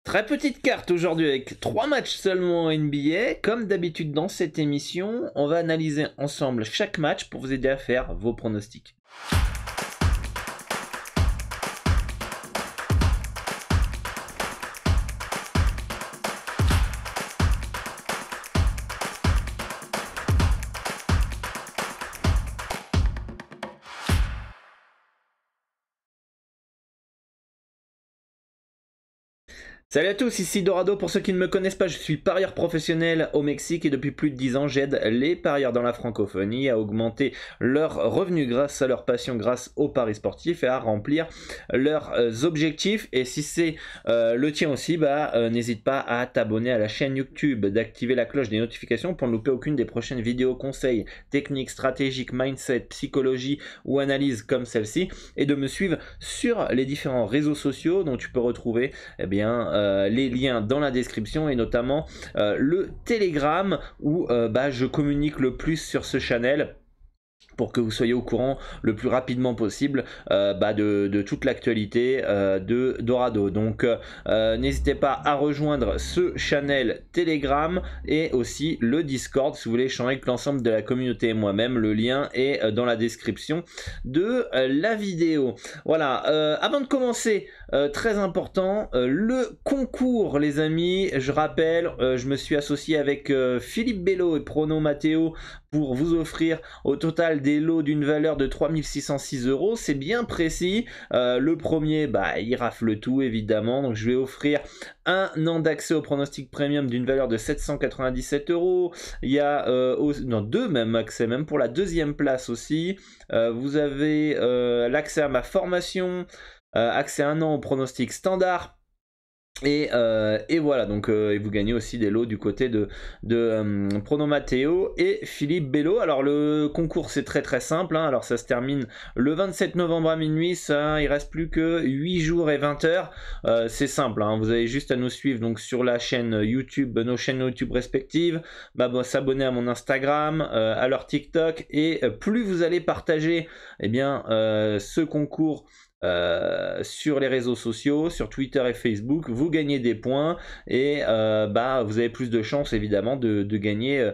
Très petite carte aujourd'hui avec 3 matchs seulement en NBA. Comme d'habitude dans cette émission, on va analyser ensemble chaque match pour vous aider à faire vos pronostics. Salut à tous, ici Dorado. Pour ceux qui ne me connaissent pas, je suis parieur professionnel au Mexique et depuis plus de 10 ans, j'aide les parieurs dans la francophonie à augmenter leurs revenus grâce à leur passion, grâce aux paris sportifs et à remplir leurs objectifs. Et si c'est le tien aussi, n'hésite pas à t'abonner à la chaîne YouTube, d'activer la cloche des notifications pour ne louper aucune des prochaines vidéos conseils, techniques, stratégiques, mindset, psychologie ou analyse comme celle-ci, et de me suivre sur les différents réseaux sociaux dont tu peux retrouver les liens dans la description et notamment le Telegram où je communique le plus sur ce channel pour que vous soyez au courant le plus rapidement possible de toute l'actualité de Dorado. Donc n'hésitez pas à rejoindre ce channel Telegram et aussi le Discord si vous voulez échanger avec l'ensemble de la communauté et moi-même. Le lien est dans la description de la vidéo. Voilà, avant de commencer, très important, le concours les amis. Je rappelle, je me suis associé avec Philippe Bello et Prono Matteo pour vous offrir au total des lots d'une valeur de 3606 €. C'est bien précis. Le premier, il rafle tout évidemment. Donc je vais offrir un an d'accès au pronostic premium d'une valeur de 797 €. Il y a deux même accès, même pour la deuxième place aussi. Vous avez l'accès à ma formation, accès à un an au pronostic standard. Et voilà, donc et vous gagnez aussi des lots du côté de Prono Matteo et Philippe Bello. Alors le concours c'est très simple, hein. Alors ça se termine le 27 novembre à minuit, il reste plus que 8 jours et 20 heures. C'est simple, hein. Vous avez juste à nous suivre donc sur la chaîne YouTube, nos chaînes YouTube respectives, s'abonner à mon Instagram, à leur TikTok, et plus vous allez partager ce concours sur les réseaux sociaux, sur Twitter et Facebook, vous gagnez des points et vous avez plus de chances évidemment de gagner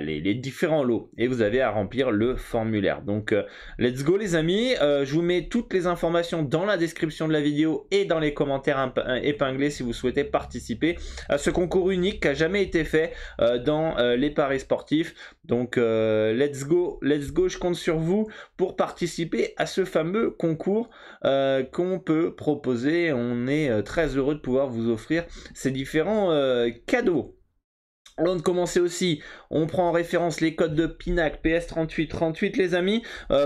les différents lots, et vous avez à remplir le formulaire. Donc let's go les amis. Je vous mets toutes les informations dans la description de la vidéo et dans les commentaires épinglés si vous souhaitez participer à ce concours unique qui n'a jamais été fait dans les paris sportifs. Donc let's go, je compte sur vous pour participer à ce fameux concours qu'on peut proposer. On est très heureux de pouvoir vous offrir ces différents cadeaux. Avant de commencer aussi, on prend en référence les codes de Pinacle PS3838 les amis.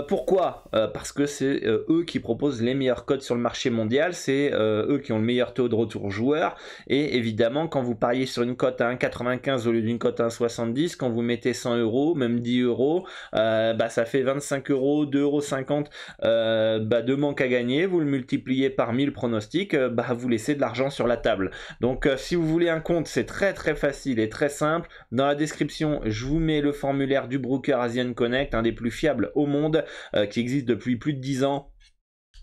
Pourquoi parce que c'est eux qui proposent les meilleurs codes sur le marché mondial, c'est eux qui ont le meilleur taux de retour joueur, et évidemment quand vous pariez sur une cote à 1,95 au lieu d'une cote à 1,70, quand vous mettez 100 €, même 10 €, ça fait 25 €, 2,50 € de manque à gagner. Vous le multipliez par 1000 pronostics, vous laissez de l'argent sur la table. Donc si vous voulez un compte, c'est très facile et très simple. Dans la description, je vous mets le formulaire du broker Asian Connect, un des plus fiables au monde, qui existe depuis plus de 10 ans.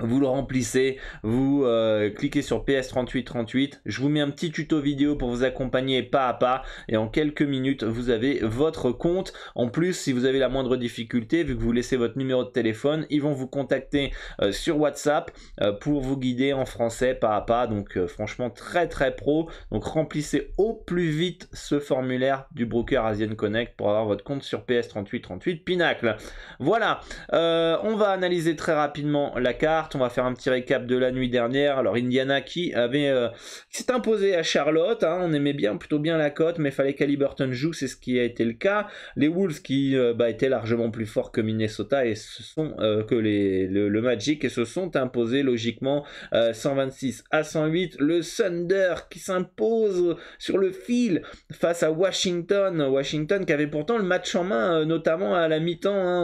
Vous le remplissez, vous cliquez sur PS3838, je vous mets un petit tuto vidéo pour vous accompagner pas à pas, et en quelques minutes vous avez votre compte. En plus, si vous avez la moindre difficulté, vu que vous laissez votre numéro de téléphone, ils vont vous contacter sur WhatsApp pour vous guider en français pas à pas. Donc franchement très pro. Donc remplissez au plus vite ce formulaire du broker Asian Connect pour avoir votre compte sur PS3838 Pinacle. Voilà, on va analyser très rapidement la carte. On va faire un petit récap de la nuit dernière. Alors Indiana qui s'est imposé à Charlotte, hein. On aimait plutôt bien la cote, mais il fallait qu'Haliburton joue, c'est ce qui a été le cas. Les Wolves qui étaient largement plus forts que Minnesota et le Magic, et se sont imposés logiquement 126-108. Le Thunder qui s'impose sur le fil face à Washington qui avait pourtant le match en main, notamment à la mi-temps, hein,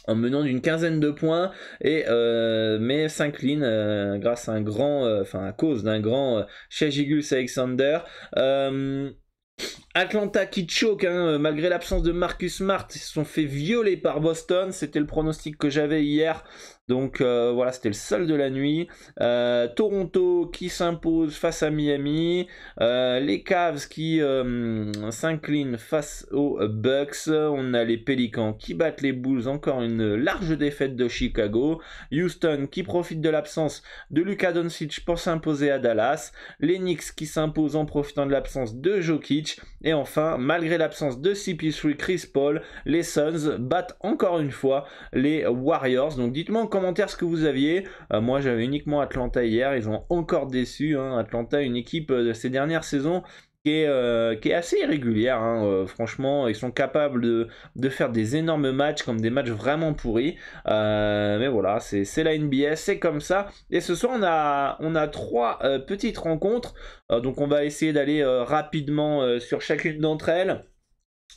en menant d'une quinzaine de points, mais s'incline grâce à à cause d'un grand Shai Gilgeous-Alexander. Atlanta qui choke, hein, malgré l'absence de Marcus Smart, ils se sont fait violer par Boston. C'était le pronostic que j'avais hier. Donc voilà, c'était le seul de la nuit. Toronto qui s'impose face à Miami. Les Cavs qui s'inclinent face aux Bucks. On a les Pelicans qui battent les Bulls. Encore une large défaite de Chicago. Houston qui profite de l'absence de Luka Doncic pour s'imposer à Dallas. Les Knicks qui s'imposent en profitant de l'absence de Jokic. Et enfin, malgré l'absence de CP3, Chris Paul, les Suns battent encore une fois les Warriors. Donc dites-moi en commentaire ce que vous aviez. Moi j'avais uniquement Atlanta hier, ils ont encore déçu. Atlanta, une équipe de ces dernières saisons qui est assez irrégulière. Franchement, ils sont capables de faire des énormes matchs comme des matchs vraiment pourris. Mais voilà, c'est la NBA, c'est comme ça. Et ce soir, on a trois petites rencontres. Donc on va essayer d'aller rapidement sur chacune d'entre elles.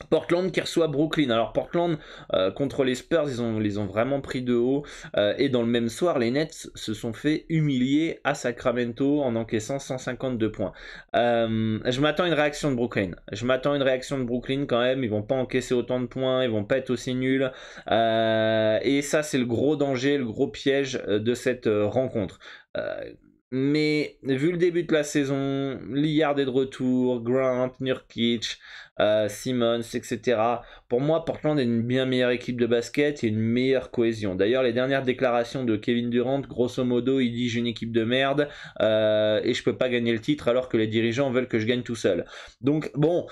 Portland qui reçoit Brooklyn. Alors Portland contre les Spurs, ils ont vraiment pris de haut. Et dans le même soir, les Nets se sont fait humilier à Sacramento en encaissant 152 points. Je m'attends à une réaction de Brooklyn. Quand même. Ils vont pas encaisser autant de points, ils vont pas être aussi nuls. Et ça, c'est le gros danger, le gros piège de cette rencontre. Mais vu le début de la saison, Lillard est de retour, Grant, Nurkic, Simmons, etc. Pour moi, Portland est une bien meilleure équipe de basket et une meilleure cohésion. D'ailleurs, les dernières déclarations de Kevin Durant, grosso modo, il dit j'ai une équipe de merde et je peux pas gagner le titre alors que les dirigeants veulent que je gagne tout seul. Donc bon.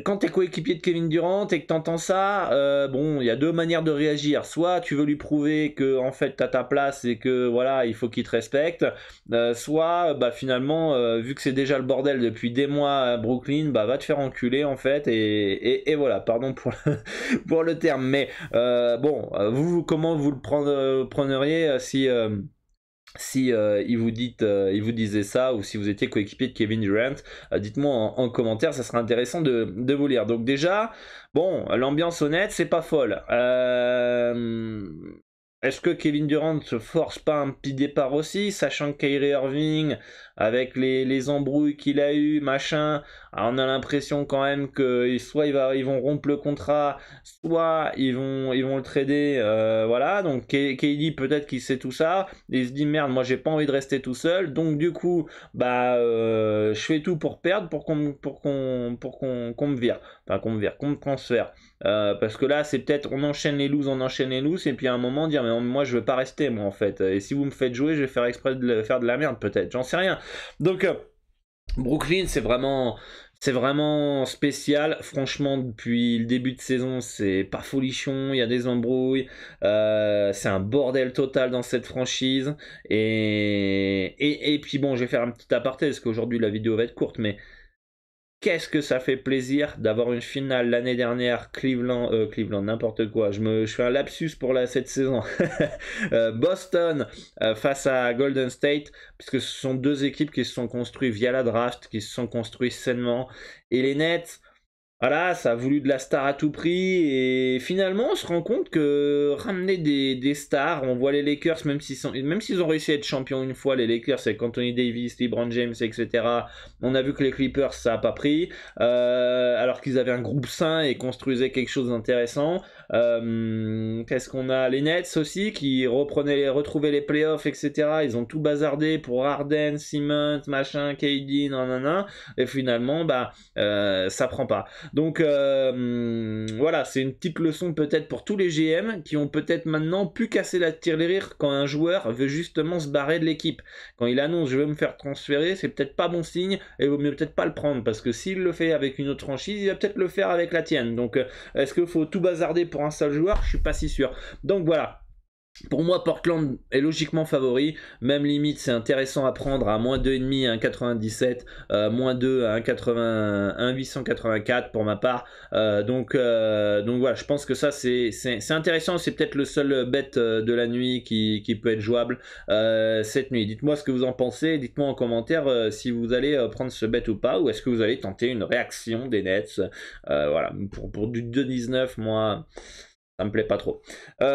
Quand t'es coéquipier de Kevin Durant et que t'entends ça, bon, il y a deux manières de réagir. Soit tu veux lui prouver que en fait t'as ta place et que voilà, il faut qu'il te respecte. Soit, bah finalement, vu que c'est déjà le bordel depuis des mois à Brooklyn, bah va te faire enculer en fait. Et voilà, pardon pour pour le terme. Mais bon, vous comment vous le prendriez si il vous disait ça, ou si vous étiez coéquipier de Kevin Durant, dites-moi en commentaire, ça serait intéressant de vous lire. Donc déjà, bon, l'ambiance honnête, c'est pas folle. Est-ce que Kevin Durant se force pas un petit départ aussi, sachant que Kyrie Irving, avec les embrouilles qu'il a eu, machin, on a l'impression quand même que soit ils vont rompre le contrat, soit ils vont le trader, voilà. Donc KD peut-être qu'il sait tout ça, et il se dit merde, moi j'ai pas envie de rester tout seul, donc du coup, bah je fais tout pour perdre, pour qu'on me vire, enfin qu'on me transfère. Parce que là c'est peut-être on enchaîne les looses et puis à un moment dire mais moi je veux pas rester moi en fait, et si vous me faites jouer je vais faire exprès de faire de la merde peut-être, j'en sais rien. Donc Brooklyn c'est vraiment spécial, franchement depuis le début de saison c'est pas folichon, il y a des embrouilles, c'est un bordel total dans cette franchise, et puis bon je vais faire un petit aparté parce qu'aujourd'hui la vidéo va être courte, mais qu'est-ce que ça fait plaisir d'avoir une finale l'année dernière, Cleveland, n'importe quoi, je fais un lapsus pour cette saison. Boston face à Golden State, puisque ce sont deux équipes qui se sont construites via la draft, qui se sont construites sainement, et les Nets, voilà, ça a voulu de la star à tout prix, et finalement on se rend compte que ramener des stars, on voit les Lakers, même s'ils ont réussi à être champions une fois, les Lakers avec Anthony Davis, LeBron James, etc. On a vu que les Clippers ça a pas pris, alors qu'ils avaient un groupe sain et construisaient quelque chose d'intéressant. Qu'est-ce qu'on a? Les Nets aussi qui retrouvaient les playoffs, etc. Ils ont tout bazardé pour Harden, Simmons, machin, KD, nanana, et finalement bah ça prend pas. Donc voilà, c'est une petite leçon peut-être pour tous les GM qui ont peut-être maintenant pu casser la tirelire quand un joueur veut justement se barrer de l'équipe. Quand il annonce je veux me faire transférer, c'est peut-être pas bon signe et il vaut mieux peut-être pas le prendre, parce que s'il le fait avec une autre franchise, il va peut-être le faire avec la tienne. Donc est-ce qu'il faut tout bazarder pour un seul joueur? Je suis pas si sûr. Donc voilà. Pour moi, Portland est logiquement favori, même limite c'est intéressant à prendre à moins 2,5 à 1,97, moins 2 à 1,884 pour ma part, donc voilà, je pense que ça c'est intéressant, c'est peut-être le seul bet de la nuit qui peut être jouable cette nuit. Dites-moi ce que vous en pensez, dites-moi en commentaire si vous allez prendre ce bet ou pas, ou est-ce que vous allez tenter une réaction des Nets, voilà, pour du 2,19, moi ça me plaît pas trop.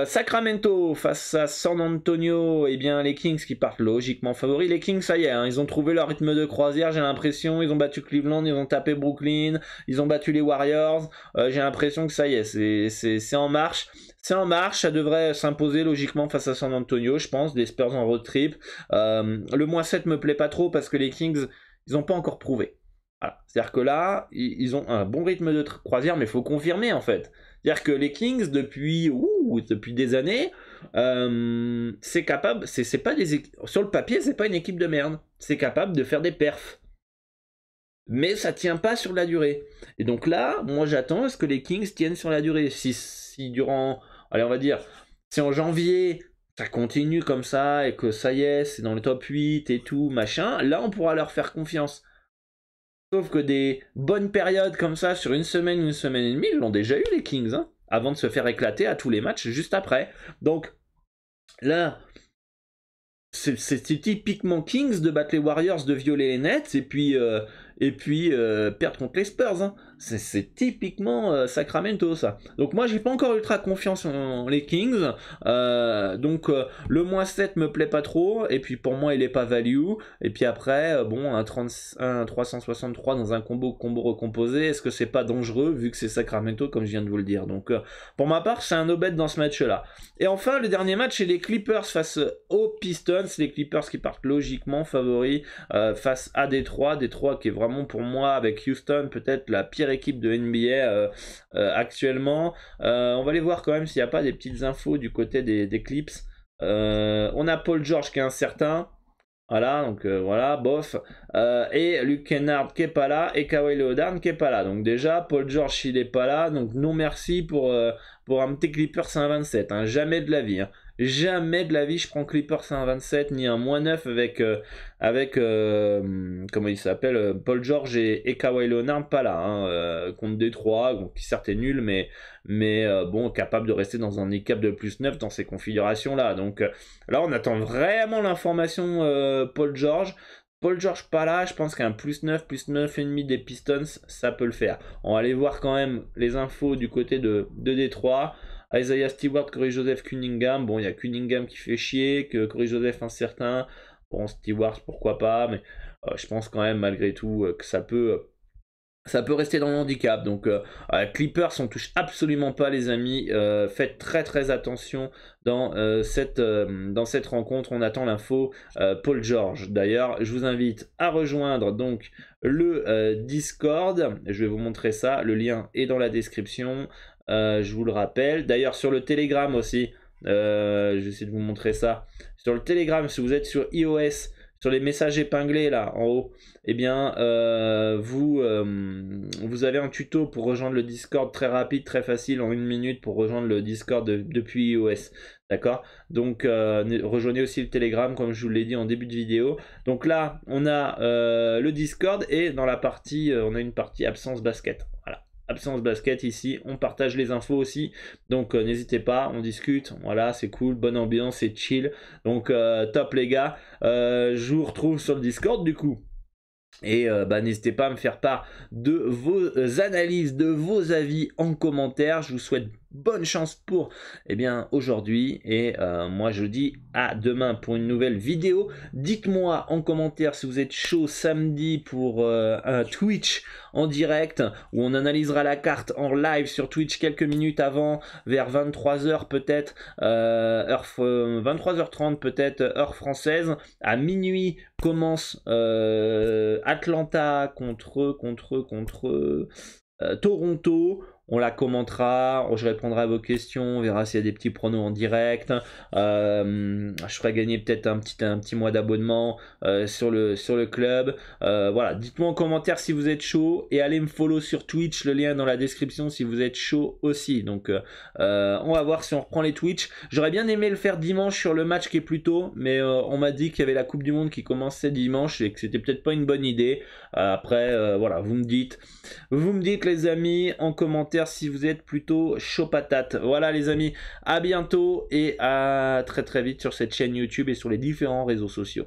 Sacramento face à San Antonio, et bien les Kings qui partent logiquement favoris. Les Kings, ça y est, ils ont trouvé leur rythme de croisière, j'ai l'impression. Ils ont battu Cleveland, ils ont tapé Brooklyn, ils ont battu les Warriors. J'ai l'impression que ça y est, c'est en marche. c'est en marche, ça devrait s'imposer logiquement face à San Antonio, je pense, des Spurs en road trip. Le -7 me plaît pas trop parce que les Kings, ils n'ont pas encore prouvé. Voilà. C'est-à-dire que là, ils ont un bon rythme de croisière, mais il faut confirmer en fait. C'est-à-dire que les Kings, depuis des années, c'est capable, c'est pas sur le papier, c'est pas une équipe de merde. C'est capable de faire des perfs. Mais ça tient pas sur la durée. Et donc là, moi j'attends à ce que les Kings tiennent sur la durée. Si durant, allez on va dire, si en janvier, ça continue comme ça et que ça y est, c'est dans le top 8 et tout, machin, là on pourra leur faire confiance. Sauf que des bonnes périodes comme ça, sur une semaine et demie, ils l'ont déjà eu les Kings, hein, avant de se faire éclater à tous les matchs juste après. Donc là, c'est typiquement Kings de battre les Warriors, de violer les Nets et puis perdre contre les Spurs. Hein. C'est typiquement Sacramento ça. Donc moi j'ai pas encore ultra confiance en les Kings. Donc le -7 me plaît pas trop. Et puis pour moi il est pas value. Et puis après bon un 363 dans un combo recomposé. Est-ce que c'est pas dangereux vu que c'est Sacramento comme je viens de vous le dire. Donc pour ma part c'est un no-bet dans ce match là. Et enfin le dernier match c'est les Clippers face aux Pistons. Les Clippers qui partent logiquement favoris face à Détroit. Détroit qui est vraiment pour moi avec Houston peut-être la pire équipe de NBA actuellement. On va aller voir quand même s'il n'y a pas des petites infos du côté des Clips. On a Paul George qui est incertain. Voilà, donc voilà, bof. Et Luke Kennard qui est pas là et Kawhi Leonard qui est pas là. Donc déjà, Paul George il est pas là. Donc non merci pour un petit Clippers 127. Hein. Jamais de la vie. Hein. Jamais de la vie je prends Clippers 127 ni un -9 avec comment il s'appelle Paul George et Kawhi Leonard pas là hein, contre Détroit donc qui certes est nul mais bon capable de rester dans un handicap de +9 dans ces configurations là donc là on attend vraiment l'information Paul George pas là, je pense qu'un +9 et demi des Pistons, ça peut le faire. On va aller voir quand même les infos du côté de Détroit. Isaiah Stewart, Corey Joseph, Cunningham. Bon, il y a Cunningham qui fait chier, que Corey Joseph incertain. Bon, Stewart, pourquoi pas, mais je pense quand même malgré tout que ça peut rester dans le handicap. Donc Clippers, on touche absolument pas les amis. Faites très très attention dans cette rencontre. On attend l'info Paul George. D'ailleurs, je vous invite à rejoindre donc le Discord. Je vais vous montrer ça. Le lien est dans la description. Je vous le rappelle. D'ailleurs, sur le Telegram aussi, je vais essayer de vous montrer ça. Sur le Telegram, si vous êtes sur iOS, sur les messages épinglés là en haut, eh bien vous avez un tuto pour rejoindre le Discord très rapide, très facile en 1 minute pour rejoindre le Discord depuis iOS. D'accord. Donc rejoignez aussi le Telegram comme je vous l'ai dit en début de vidéo. Donc là on a le Discord et dans la partie on a une partie absence basket. Voilà. Absence basket ici, on partage les infos aussi, donc n'hésitez pas, on discute, voilà c'est cool, bonne ambiance, c'est chill, donc top les gars, je vous retrouve sur le Discord du coup. Et n'hésitez pas à me faire part de vos analyses, de vos avis en commentaire. Je vous souhaite bonne chance pour aujourd'hui. Et moi je vous dis à demain pour une nouvelle vidéo. Dites-moi en commentaire si vous êtes chaud samedi pour un Twitch en direct où on analysera la carte en live sur Twitch quelques minutes avant, vers 23h peut-être, 23h30 peut-être, heure française. À minuit commence Atlanta contre Toronto. On la commentera, je répondrai à vos questions, on verra s'il y a des petits pronos en direct. Je ferai gagner peut-être un petit mois d'abonnement sur le club. Voilà, dites-moi en commentaire si vous êtes chaud et allez me follow sur Twitch, le lien est dans la description si vous êtes chaud aussi. Donc on va voir si on reprend les Twitch. J'aurais bien aimé le faire dimanche sur le match qui est plus tôt, mais on m'a dit qu'il y avait la Coupe du Monde qui commençait dimanche et que c'était peut-être pas une bonne idée. Après, voilà, vous me dites les amis en commentaire si vous êtes plutôt chaud patate. Voilà les amis, à bientôt et à très très vite sur cette chaîne YouTube et sur les différents réseaux sociaux.